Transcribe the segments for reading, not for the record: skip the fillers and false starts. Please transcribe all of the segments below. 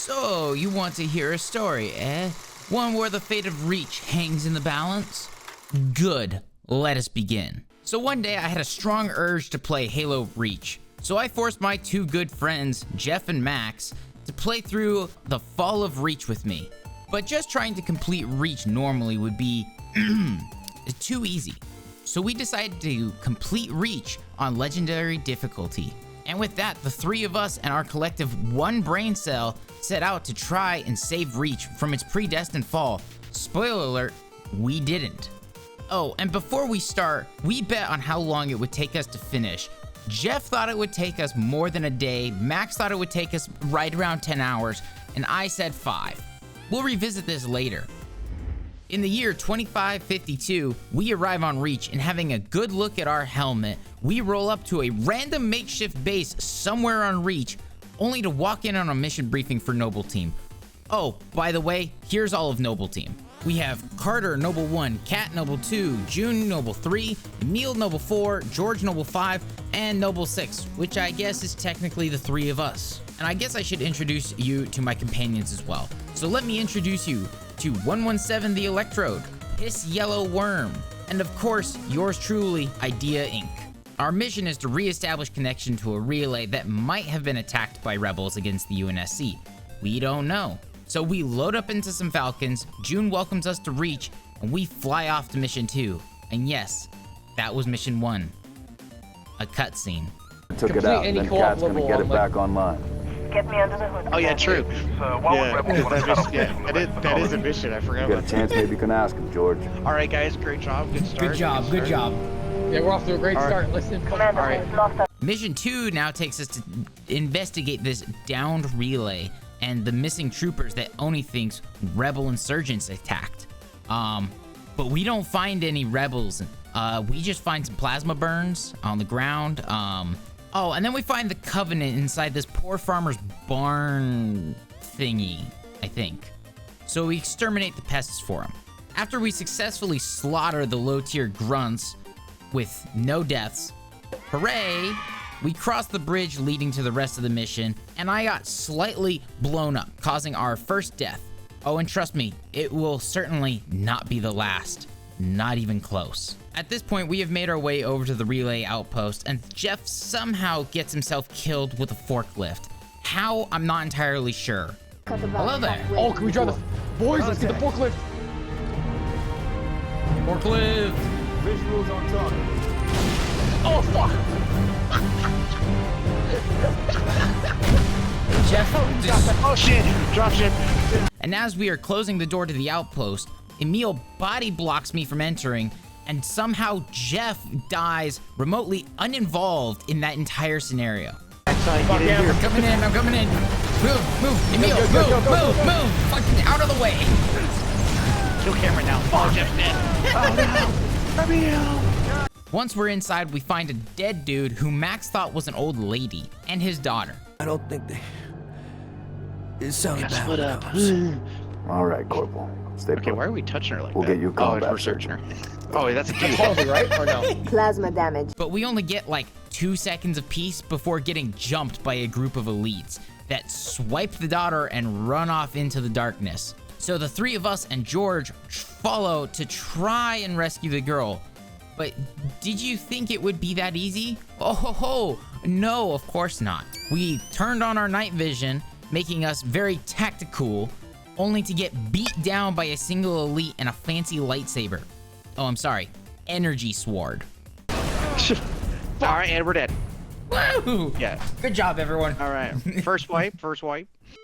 So, you want to hear a story, eh? One where the fate of Reach hangs in the balance? Good. Let us begin. So one day I had a strong urge to play Halo Reach. So I forced my two good friends, Jeff and Max, to play through the Fall of Reach with me. But just trying to complete Reach normally would be too easy. So we decided to complete Reach on Legendary difficulty. And with that, the three of us and our collective one brain cell set out to try and save Reach from its predestined fall. Spoiler alert, we didn't. Oh, and before we start, we bet on how long it would take us to finish. Jeff thought it would take us more than a day, Max thought it would take us right around 10 hours, and I said 5. We'll revisit this later. In the year 2552, we arrive on Reach, and having a good look at our helmet, we roll up to a random makeshift base somewhere on Reach, only to walk in on a mission briefing for Noble Team. Oh, by the way, here's all of Noble Team. We have Carter Noble 1, Kat Noble 2, June Noble 3, Emil Noble 4, George Noble 5, and Noble 6, which I guess is technically the three of us. And I guess I should introduce you to my companions as well. So let me introduce you to 117 the Electrode, Piss Yellow Worm, and of course, yours truly, Idea Inc. Our mission is to re-establish connection to a relay that might have been attacked by rebels against the UNSC. We don't know. So we load up into some Falcons, June welcomes us to Reach, and we fly off to Mission 2. And yes, that was Mission 1. A cutscene. Took it out, and then Kat's gonna get it back online. Get me under the hood. Oh yeah, true. That is a mission. I forgot You got about a chance, maybe you can ask him, George. All right, guys, great job. Good start. Good job, good job. Yeah, we're off to a great start. Listen, Commander, All right. we've lost our... Mission 2 now takes us to investigate this downed relay and the missing troopers that Oni thinks rebel insurgents attacked. But we don't find any rebels. We just find some plasma burns on the ground. Oh, and then we find the Covenant inside this poor farmer's barn thingy, I think. So we exterminate the pests for him. After we successfully slaughter the low-tier grunts with no deaths, hooray, we crossed the bridge leading to the rest of the mission, and I got slightly blown up, causing our first death. Oh, and trust me, it will certainly not be the last. Not even close. At this point, we have made our way over to the relay outpost, and Jeff somehow gets himself killed with a forklift. How? I'm not entirely sure. Hello there. oh, can we drive the boys? Let's get the forklift. Forklift! Visuals on top. Oh fuck! Jeff, Oh shit! Drop ship. and as we are closing the door to the outpost, Emil body blocks me from entering, and somehow Jeff dies remotely uninvolved in that entire scenario. That's how you get in here. I'm coming in. Move, Emil, move, fucking out of the way. Kill Cameron now. Oh, Jeff's dead. Oh no. Emil. Once we're inside, we find a dead dude who Max thought was an old lady, and his daughter. I don't think it's Sally Got Bell. split up. All right, Corporal. Stay Okay, put. why are we touching her like We'll that? get you a Oh, combat we're searching her. surgeon. Oh, that's a dude. Halsey, right? Or no? Plasma damage. But we only get like 2 seconds of peace before getting jumped by a group of elites that swipe the daughter and run off into the darkness. So the three of us and George follow to try and rescue the girl. But did you think it would be that easy? Oh ho ho, no, of course not. We turned on our night vision, making us very tactical, only to get beat down by a single elite and a fancy lightsaber. Oh, I'm sorry, energy sword. All right, and we're dead. Woo! Yeah. Good job, everyone. All right. First wipe.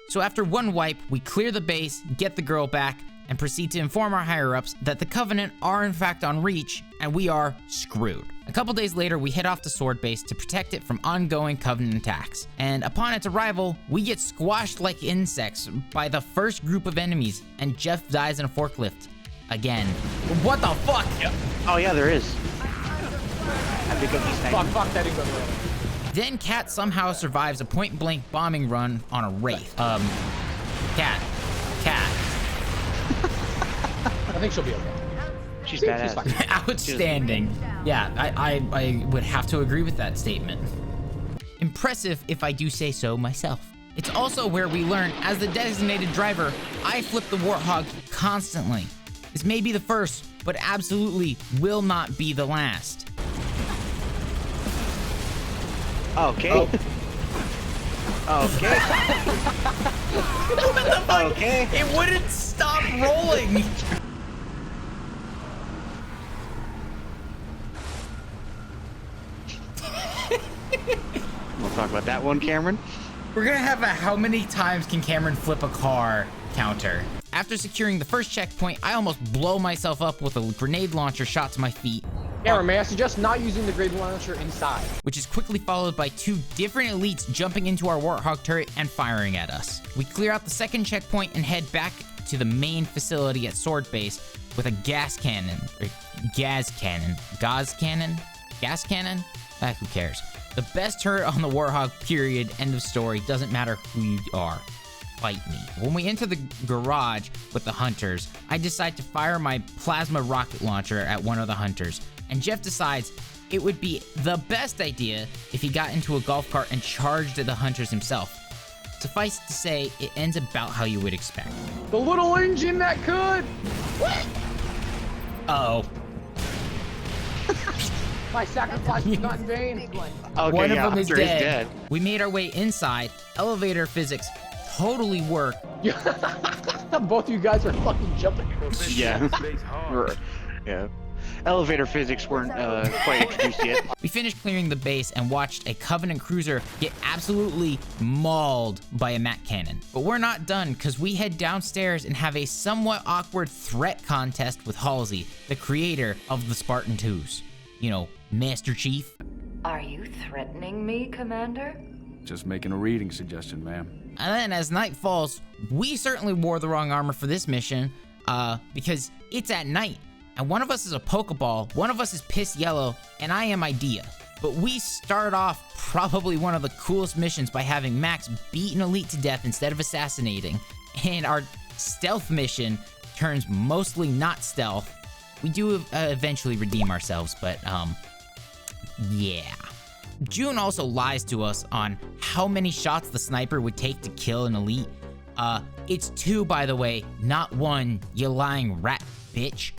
So after one wipe, we clear the base, get the girl back, and proceed to inform our higher-ups that the Covenant are in fact on Reach, and we are screwed. A couple days later, we head off to Sword Base to protect it from ongoing Covenant attacks. And upon its arrival, we get squashed like insects by the first group of enemies, and Jeff dies in a forklift. Again. What the fuck? Yep. Oh yeah, there is. I pick up these things. Fuck, that didn't go the right way. Then Kat somehow survives a point-blank bombing run on a Wraith. Kat. I think she'll be okay. She's She's badass. fine. Outstanding. Yeah, I would have to agree with that statement. Impressive if I do say so myself. It's also where we learn, as the designated driver, I flip the Warthog constantly. This may be the first, but absolutely will not be the last. Okay. Oh. Okay. Okay. It wouldn't stop rolling. We'll talk about that one, Cameron. We're gonna have a how many times can Cameron flip a car counter. After securing the first checkpoint, I almost blow myself up with a grenade launcher shot to my feet, Cameron, may I suggest not using the grenade launcher inside? which is quickly followed by 2 different elites jumping into our Warthog turret and firing at us. We clear out the second checkpoint and head back to the main facility at Sword Base with a gas cannon. Who cares? The best turret on the Warthog, period, end of story. Doesn't matter who you are. Fight me. When we enter the garage with the hunters, I decide to fire my plasma rocket launcher at one of the hunters, and Jeff decides it would be the best idea if he got into a golf cart and charged at the hunters himself. Suffice to say, it ends about how you would expect. The little engine that could! Uh-oh. My sacrifice was not in vain. Okay, One yeah, of them is Hunter dead. We made our way inside. Elevator physics totally work. Both of you guys are fucking jumping. Yeah. Yeah. Elevator physics weren't quite introduced yet. We finished clearing the base and watched a Covenant cruiser get absolutely mauled by a MAC cannon. But we're not done, because we head downstairs and have a somewhat awkward threat contest with Halsey, the creator of the Spartan 2s. You know, Master Chief. Are you threatening me, Commander? Just making a reading suggestion, ma'am. And then as night falls, we certainly wore the wrong armor for this mission, because it's at night. And one of us is a Pokeball, one of us is Piss Yellow, and I am Idea. But we start off probably one of the coolest missions by having Max beat an elite to death instead of assassinating. And our stealth mission turns mostly not stealth. We do eventually redeem ourselves, but yeah. June also lies to us on how many shots the sniper would take to kill an elite. It's 2, by the way, not 1, you lying rat bitch.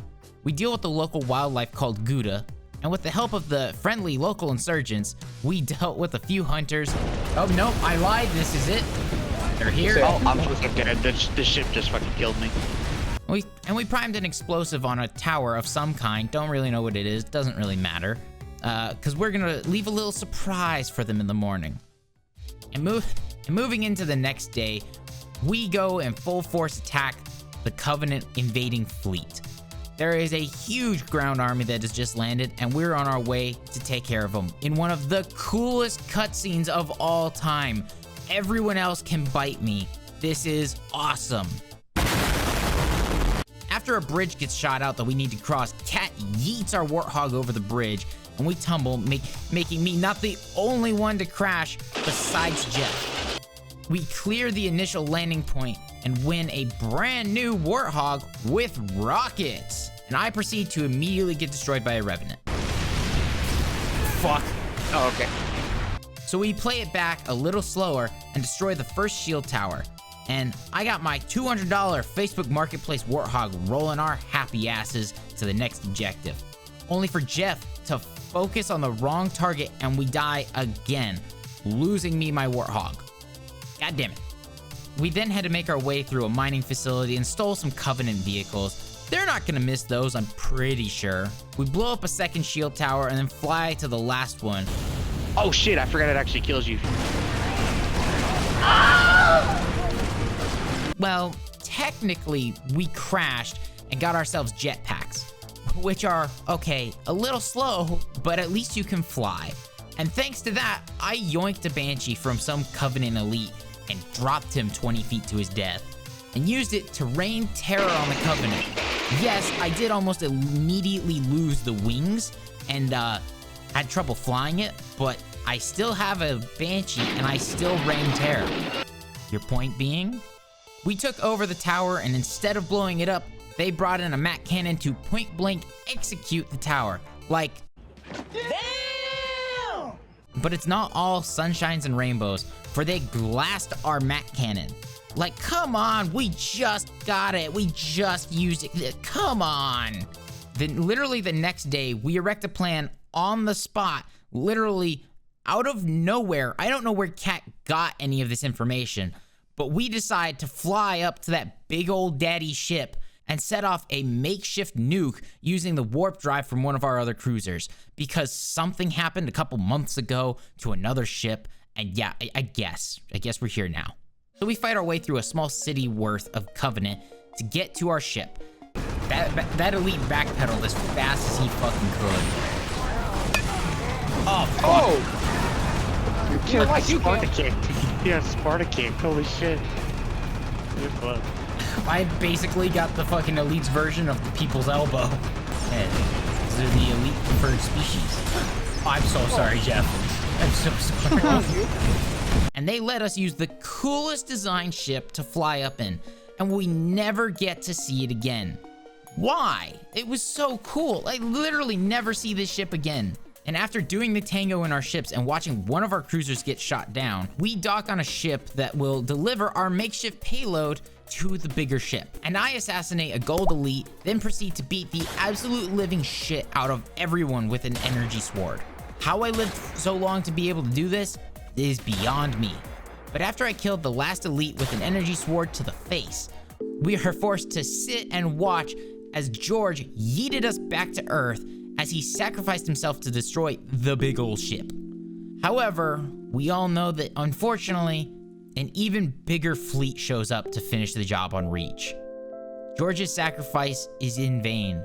We deal with the local wildlife called Gouda, and with the help of the friendly local insurgents, we dealt with a few hunters. Oh, nope, I lied, this is it. They're here. Oh, I'm fucking dead. The ship just fucking killed me. We primed an explosive on a tower of some kind. Don't really know what it is. Doesn't really matter. Because we're gonna leave a little surprise for them in the morning. And moving into the next day, we go and full force attack the Covenant invading fleet. There is a huge ground army that has just landed, and we're on our way to take care of them in one of the coolest cutscenes of all time. Everyone else can bite me. This is awesome. After a bridge gets shot out that we need to cross, Cat yeets our Warthog over the bridge, and we tumble, making me not the only one to crash besides Jeff. We clear the initial landing point and win a brand new Warthog with rockets. And I proceed to immediately get destroyed by a Revenant. Fuck. Oh, okay. So we play it back a little slower and destroy the first shield tower. And I got my $200 Facebook Marketplace Warthog rolling our happy asses to the next objective. Only for Jeff to focus on the wrong target and we die again, losing me my Warthog. God damn it. We then had to make our way through a mining facility and stole some Covenant vehicles. They're not gonna miss those, I'm pretty sure. We blow up a second shield tower and then fly to the last one. Oh shit, I forgot it actually kills you. Well, technically, we crashed and got ourselves jetpacks, which are, okay, a little slow, but at least you can fly. And thanks to that, I yoinked a Banshee from some Covenant elite and dropped him 20 feet to his death, and used it to rain terror on the Covenant. Yes, I did almost immediately lose the wings, and had trouble flying it, but I still have a Banshee, and I still rain terror. Your point being? We took over the tower, and instead of blowing it up, they brought in a MAC cannon to point blank execute the tower. Like, damn! But it's not all sunshines and rainbows, for they glassed our Mac cannon. Like, come on, we just got it. We just used it. Come on. Then literally the next day, we erect a plan on the spot, literally out of nowhere. I don't know where Cat got any of this information, but we decide to fly up to that big old daddy ship and set off a makeshift nuke using the warp drive from one of our other cruisers, because something happened a couple months ago to another ship, and yeah, I guess we're here now. So we fight our way through a small city worth of Covenant to get to our ship. That elite backpedaled as fast as he fucking could. Oh, fuck. Oh! You're killing my Sparta kick. Yeah, Sparta kick. Holy shit. You're fun. I basically got the fucking elite's version of the people's elbow. And they're the elite preferred species. I'm so sorry, Jeff. I'm so sorry. And they let us use the coolest design ship to fly up in, and we never get to see it again. Why? It was so cool. I literally never see this ship again. And after doing the tango in our ships and watching one of our cruisers get shot down, we dock on a ship that will deliver our makeshift payload to the bigger ship. And I assassinate a gold elite, then proceed to beat the absolute living shit out of everyone with an energy sword. How I lived so long to be able to do this is beyond me. But after I killed the last elite with an energy sword to the face, we are forced to sit and watch as George yeeted us back to Earth as he sacrificed himself to destroy the big old ship. However, we all know that unfortunately, an even bigger fleet shows up to finish the job on Reach. George's sacrifice is in vain.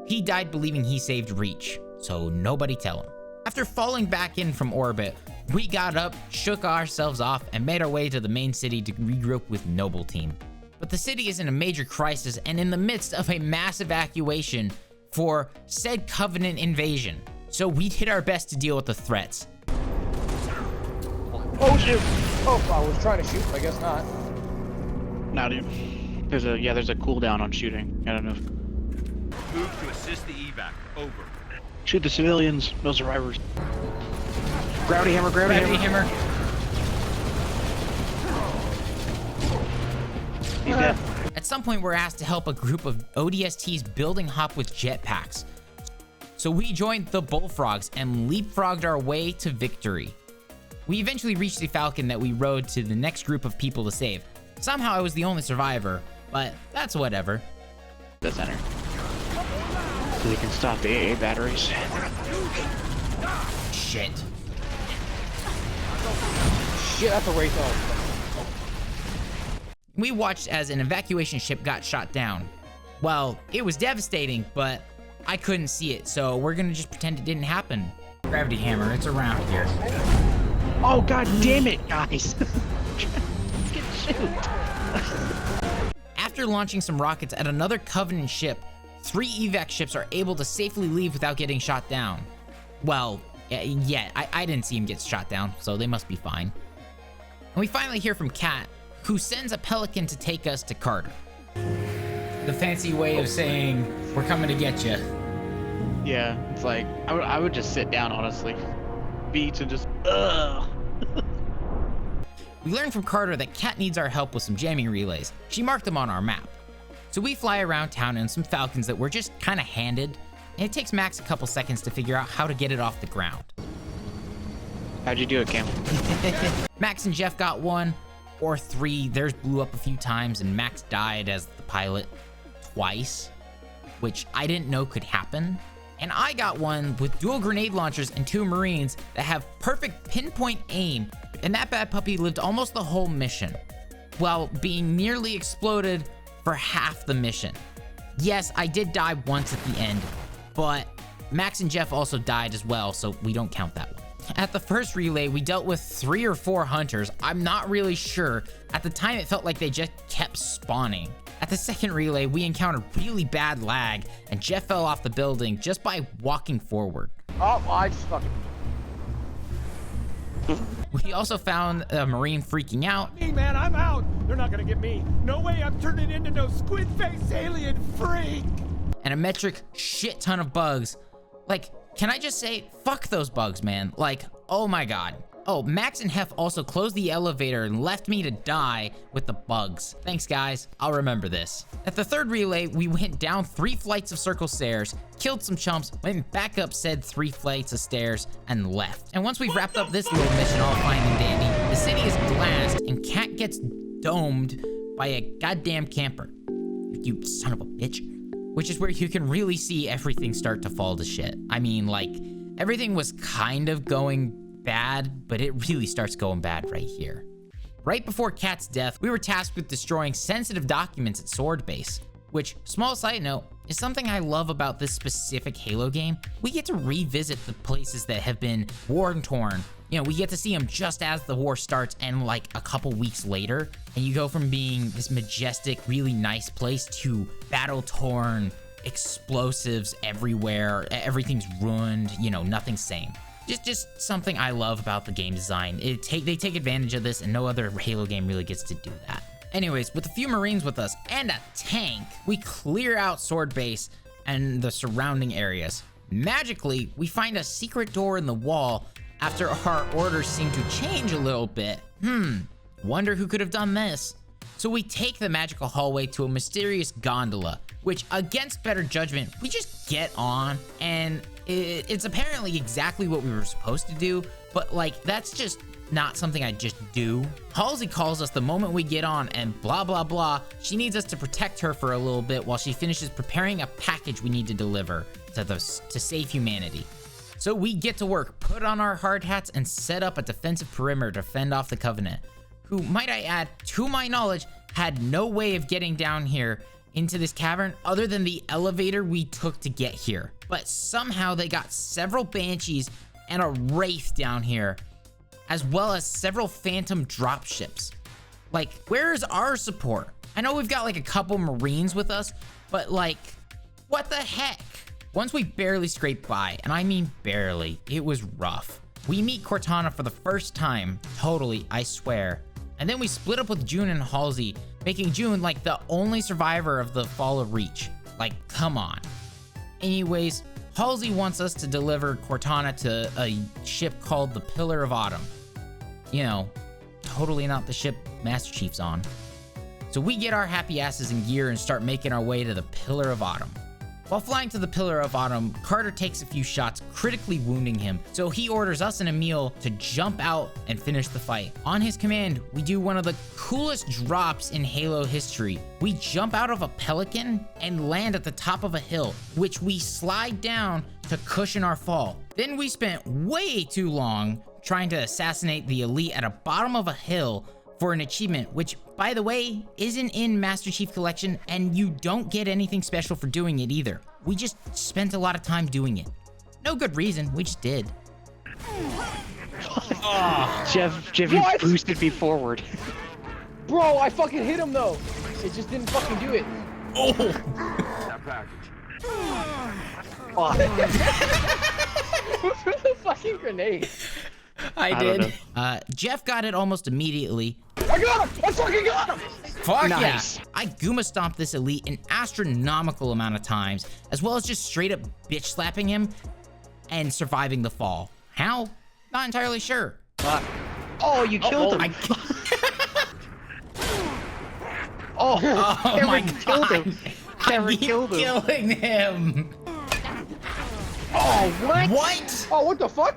He died believing he saved Reach, so nobody tell him. After falling back in from orbit, we got up, shook ourselves off, and made our way to the main city to regroup with Noble Team. But the city is in a major crisis and in the midst of a mass evacuation for said Covenant invasion. So we did our best to deal with the threats. Oh shoot! Oh, I was trying to shoot, but I guess not. Nah, dude. There's a cooldown on shooting. I don't know. Move to assist the evac. Over. Shoot the civilians, no survivors. Gravity hammer, Gravity hammer. He's dead. At some point, we're asked to help a group of ODSTs building hop with jetpacks. So we joined the Bullfrogs and leapfrogged our way to victory. We eventually reached the Falcon that we rode to the next group of people to save. Somehow I was the only survivor, but that's whatever. The center. So they can stop the AA batteries. Shit. Shit, that's a Wraith. Oh. We watched as an evacuation ship got shot down. Well, it was devastating, but I couldn't see it, so we're gonna just pretend it didn't happen. Gravity hammer, it's around here. Oh, god damn it, guys. Get shoot. After launching some rockets at another Covenant ship, 3 evac ships are able to safely leave without getting shot down. Well, yeah, I didn't see him get shot down, so they must be fine. And we finally hear from Kat, who sends a Pelican to take us to Carter. The fancy way of saying, we're coming to get you. Yeah, it's like, I would just sit down, honestly. Beats and just, ugh. We learned from Carter that Kat needs our help with some jamming relays. She marked them on our map. So we fly around town in some Falcons that were just kind of handed, and it takes Max a couple seconds to figure out how to get it off the ground. How'd you do it, Cam? Max and Jeff got 1, or 3. Theirs blew up a few times, and Max died as the pilot twice, which I didn't know could happen. And I got 1 with dual grenade launchers and 2 Marines that have perfect pinpoint aim, and that bad puppy lived almost the whole mission, while being nearly exploded for half the mission. Yes, I did die once at the end, but Max and Jeff also died as well, so we don't count that one. At the first relay, we dealt with 3 or 4 hunters. I'm not really sure. At the time, it felt like they just kept spawning. At the second relay, we encountered really bad lag, and Jeff fell off the building just by walking forward. Oh, I just fucking... We also found a Marine freaking out. Hey man, I'm out. They're not gonna get me. No way I'm turning into no squid face alien freak. And a metric shit ton of bugs. Like, can I just say, fuck those bugs, man. Like, Oh my god. Oh, Max and Hef also closed the elevator and left me to die with the bugs. Thanks, guys. I'll remember this. At the third relay, we went down 3 flights of circle stairs, killed some chumps, went back up said 3 flights of stairs, and left. And once we've wrapped up this little mission all fine and dandy, the city is glassed and Cat gets domed by a goddamn camper. You son of a bitch. Which is where you can really see everything start to fall to shit. I mean, like, everything was kind of going bad, but it really starts going bad right here. Right before Cat's death, we were tasked with destroying sensitive documents at Sword Base, which, small side note, is something I love about this specific Halo game. We get to revisit the places that have been war-torn. You know, we get to see them just as the war starts and like a couple weeks later, and you go from being this majestic, really nice place to battle-torn, explosives everywhere, everything's ruined, you know, nothing's same. Just something I love about the game design. They take advantage of this, and no other Halo game really gets to do that. Anyways, with a few Marines with us and a tank, we clear out Sword Base and the surrounding areas. Magically, we find a secret door in the wall after our orders seem to change a little bit. Wonder who could have done this. So we take the magical hallway to a mysterious gondola, which, against better judgment, we just get on, and it's apparently exactly what we were supposed to do, but like, that's just not something I just do. Halsey calls us the moment we get on, and blah, blah, blah. She needs us to protect her for a little bit while she finishes preparing a package we need to deliver to save humanity. So we get to work, put on our hard hats, and set up a defensive perimeter to fend off the Covenant, who, might I add, to my knowledge, had no way of getting down here into this cavern other than the elevator we took to get here. But somehow they got several Banshees and a Wraith down here, as well as several Phantom dropships. Like, where is our support? I know we've got like a couple Marines with us, but like, what the heck? Once we barely scraped by, and I mean barely, it was rough. We meet Cortana for the first time, totally, I swear. And then we split up with June and Halsey, making June like the only survivor of the fall of Reach. Like, come on. Anyways, Halsey wants us to deliver Cortana to a ship called the Pillar of Autumn. You know, totally not the ship Master Chief's on. So we get our happy asses in gear and start making our way to the Pillar of Autumn. While flying to the Pillar of Autumn, Carter takes a few shots, critically wounding him, so he orders us and Emil to jump out and finish the fight. On his command, we do one of the coolest drops in Halo history. We jump out of a Pelican and land at the top of a hill, which we slide down to cushion our fall. Then we spent way too long trying to assassinate the elite at the bottom of a hill for an achievement, which, by the way, isn't in Master Chief Collection, and you don't get anything special for doing it either. We just spent a lot of time doing it. No good reason, we just did. Jeff, you boosted me forward. Bro, I fucking hit him though. It just didn't fucking do it. Oh! That package. The fucking grenade. I did. Jeff got it almost immediately. I got him! I fucking got him! Fuck Nice. yeah! I Guma stomped this elite an astronomical amount of times, as well as just straight up bitch slapping him and surviving the fall. How? Not entirely sure. Oh, you killed him. Oh, my Cameron killed him. Cameron killed him. Killing him. Oh, what? What? Oh, what the fuck?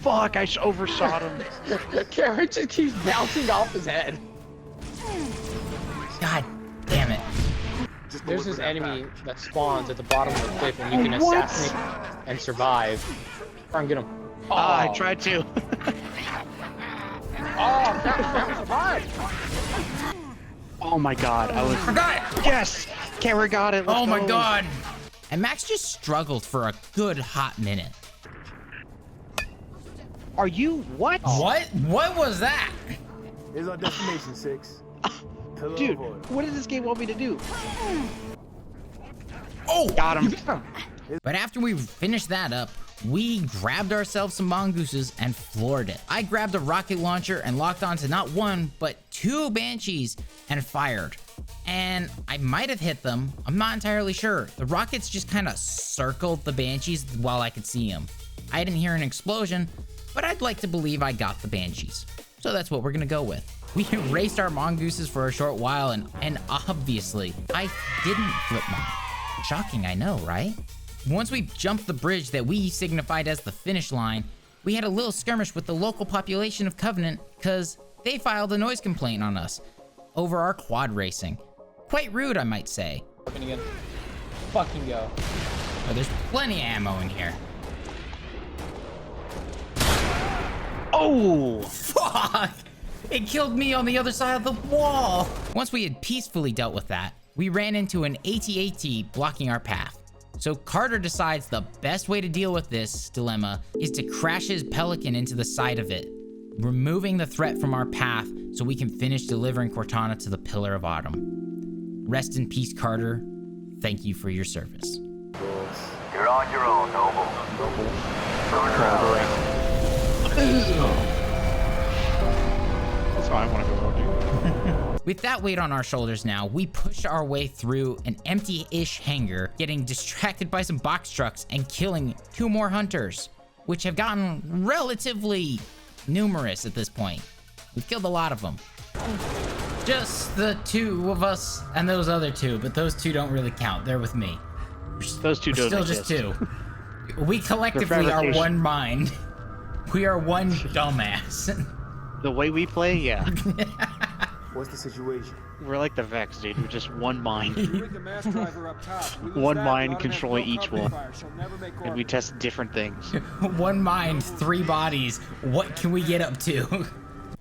Fuck, I overshot him. Cameron just keeps bouncing off his head. God damn it. There's this enemy that spawns at the bottom of the cliff and you can assassinate and survive. Try and get him. Oh, I tried to. Oh, Cameron survived! Oh my god, I was. Forgot it. Yes! Cameron got it. Let's Oh my go. god. And Max just struggled for a good hot minute. Are you what? What? What was that? Here's our destination, 6. Dude, what does this game want me to do? Oh! Got him. But after we finished that up, we grabbed ourselves some mongooses and floored it. I grabbed a rocket launcher and locked onto not one, but 2 Banshees and fired. And I might have hit them, I'm not entirely sure. The rockets just kind of circled the Banshees while I could see them. I didn't hear an explosion, but I'd like to believe I got the Banshees. So that's what we're gonna go with. We raced our mongooses for a short while, and obviously, I didn't flip mine. Shocking, I know, right? Once we jumped the bridge that we signified as the finish line, we had a little skirmish with the local population of Covenant because they filed a noise complaint on us over our quad racing. Quite rude, I might say. Again. Fucking go. Oh, there's plenty of ammo in here. Oh! Fuck! It killed me on the other side of the wall! Once we had peacefully dealt with that, we ran into an AT-AT blocking our path. So Carter decides the best way to deal with this dilemma is to crash his Pelican into the side of it, removing the threat from our path so we can finish delivering Cortana to the Pillar of Autumn. Rest in peace, Carter. Thank you for your service. You're on your own, Noble. That's why I want to go out, dude. With that weight on our shoulders now, we push our way through an empty-ish hangar, getting distracted by some box trucks and killing 2 more hunters, which have gotten relatively numerous at this point. We've killed a lot of them. Just the 2 of us and those other 2, but those 2 don't really count. They're with me. Those 2 We're don't still exist. just 2. We collectively are fabrication. one mind. We are one dumbass. The way we play, yeah. What's the situation? We're like the Vex, dude. We're just one mind. Rig the mass driver up top. We lose One that, mind Autumn has controlling no each cover one. fire. She'll never make And we orbit. test different things. One mind, 3 bodies. What can we get up to?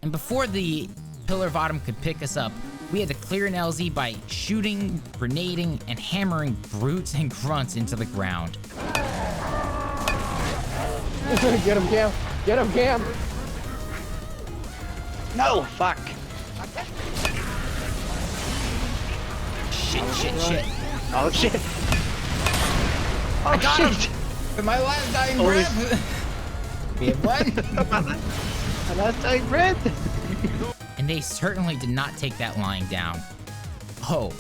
And before the Pillar of Autumn could pick us up, we had to clear an LZ by shooting, grenading, and hammering brutes and grunts into the ground. Get him, Cam. Get him, Cam. No, fuck. Shit, shit, shit. Oh shit. Oh got shit. him. With my last dying Oh, breath. We have one. My last time red. And they certainly did not take that lying down. Oh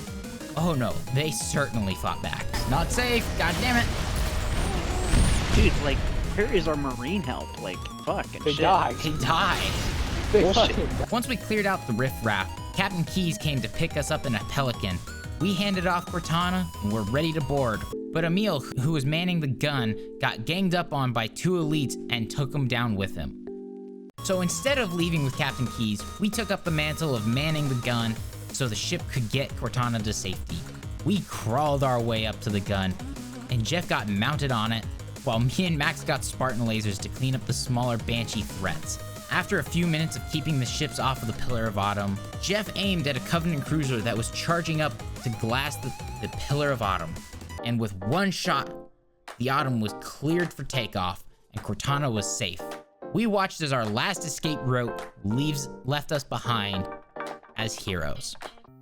no, they certainly fought back. Not safe, god damn it. Dude, like, where is our marine help? Like, fucking They shit. died. He died. They Bullshit. fucking died. Once we cleared out the riffraff, Captain Keyes came to pick us up in a Pelican. We handed off Cortana and were ready to board. But Emil, who was manning the gun, got ganged up on by 2 elites and took him down with him. So instead of leaving with Captain Keyes, we took up the mantle of manning the gun so the ship could get Cortana to safety. We crawled our way up to the gun, and Jeff got mounted on it, while me and Max got Spartan lasers to clean up the smaller Banshee threats. After a few minutes of keeping the ships off of the Pillar of Autumn, Jeff aimed at a Covenant cruiser that was charging up to glass the Pillar of Autumn. And with one shot, the Autumn was cleared for takeoff, and Cortana was safe. We watched as our last escape route left us behind as heroes.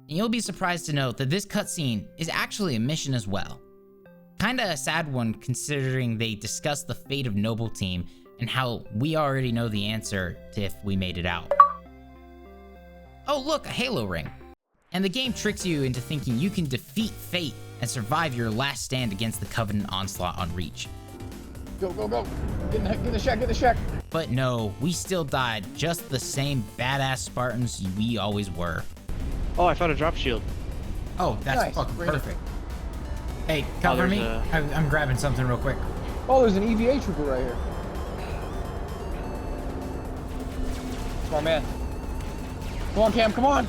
And you'll be surprised to note that this cutscene is actually a mission as well. Kinda a sad one considering they discuss the fate of Noble Team and how we already know the answer to if we made it out. Oh look, a Halo ring. And the game tricks you into thinking you can defeat fate and survive your last stand against the Covenant onslaught on Reach. Go, go, go. Get the shack, get the shack. But no, we still died, just the same badass Spartans we always were. Oh, I found a drop shield. Oh, that's Nice, fucking bring it. perfect. Hey, cover there's me. a- I'm grabbing something real quick. Oh, there's an EVA trooper right here. Come on, man. Come on, Cam, come on.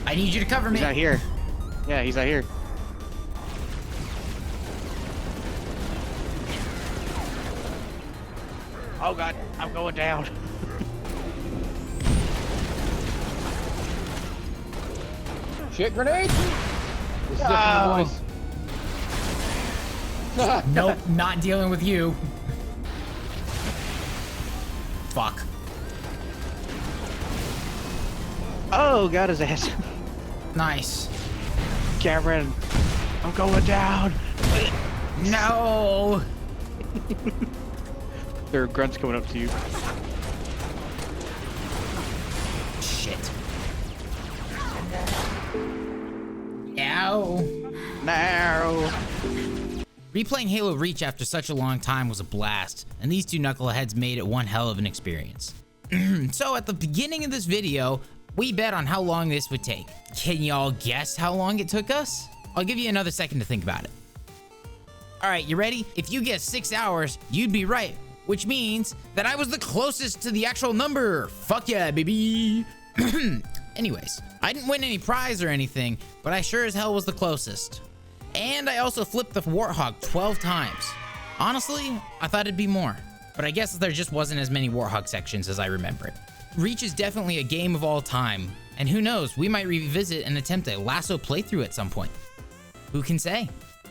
I need you to cover me. He's out here. Yeah, he's out here. Oh god, I'm going down. Shit, grenade. This is it No. for the boys. Nope, not dealing with you. Fuck. Oh, got his ass. Nice. Cameron, I'm going down. No. There are grunts coming up to you. Shit. Ow. No. Replaying Halo Reach after such a long time was a blast, and these two knuckleheads made it one hell of an experience. So at the beginning of this video, we bet on how long this would take. Can y'all guess how long it took us? I'll give you another second to think about it. All right, you ready? If you guessed 6 hours, you'd be right, which means that I was the closest to the actual number. Fuck yeah, baby. Anyways, I didn't win any prize or anything, but I sure as hell was the closest. And I also flipped the Warthog 12 times. Honestly, I thought it'd be more, but I guess there just wasn't as many Warthog sections as I remember it. Reach is definitely a game of all time, and who knows, we might revisit and attempt a lasso playthrough at some point. Who can say?